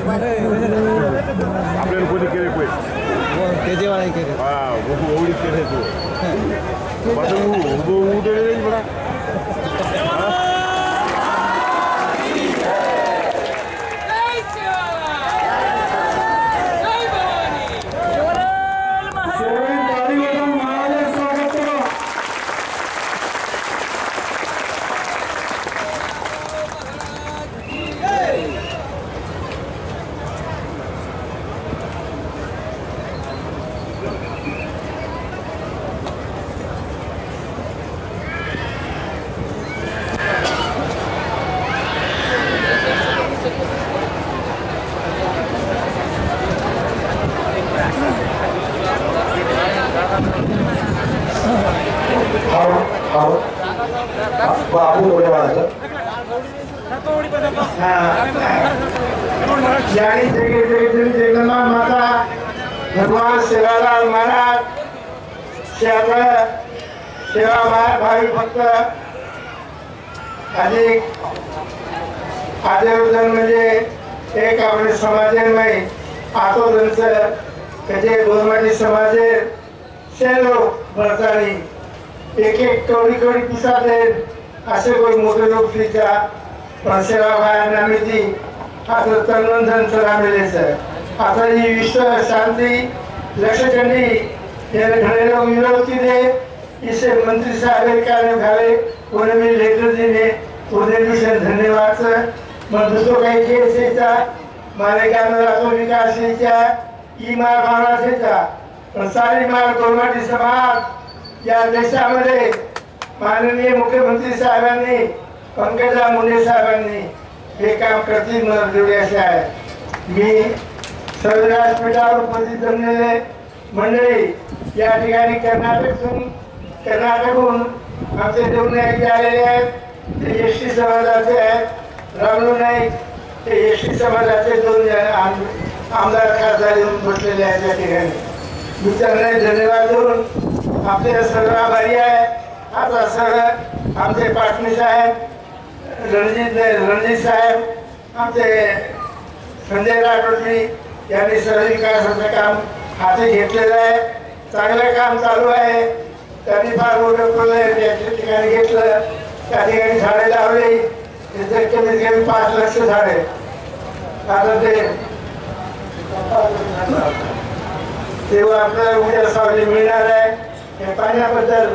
आपल्याला कोणी केले पैसे त्याचे वाळे केले हा ओवळी केले तू उठे बडा बाबू जगन्नाथ माता भगवान सेवालाल महाराज सेवा भावी भक्त अधिक आदरवजन म्हणजे एक आपले समाजमय आतोदनचं त्याचे गोरमाटी समाजे से लोक भरतानी एक एक कवडी कवडी पिसा देत असे कोई मोठे लोक तिच्या सेवा भायांना मिळती आता तनवंधन चला मिळेल सर आता ही विश्व शांति लक्ष्य चंडी ये घरे लोग विरोधी दे इसे मंत्री साहब का ने घाले उन्हें भी लेटर दिने उन्हें भी से धन्यवाद सर मंत्रियों का एक से था माने क्या मेरा तो विकास से था ईमार भावना से था सारी मार गोरमाटी समाज या देशामध्ये माननीय मुख्यमंत्री साहेबांनी पंकजा मुंडे साहेबांनी हे काम करतील मला तेवढे असे आहे मी सर्व व्यासपीठावर उपस्थित जमलेले मंडळी या ठिकाणी कर्नाटकहून आमचे दोन नाईक आलेले आहेत ते एसटी समाजाचे आहेत रामलू नाईक ते एसटी समाजाचे दोन आमदार खासदार येऊन बसलेले आहेत या ठिकाणी मी त्यांना धन्यवाद देऊन आपले सर्व आभारी आहे आता सर्व आमचे पाटणी साहेब रणजित साहेब आमचे संजय राठोडजी यांनी सर्व विकासाचं काम हाती घेतलेलं आहे चांगलं काम चालू आहे त्यांनी फार मोठं प्रोजेक्ट ठिकाणी घेतलं त्या ठिकाणी झाडे लावली त्याचे कमीत कमी 5 लाख झाडे आता तेव्हा आपल्याला उद्या सावली मिळणार आहे हे पाण्याबद्दल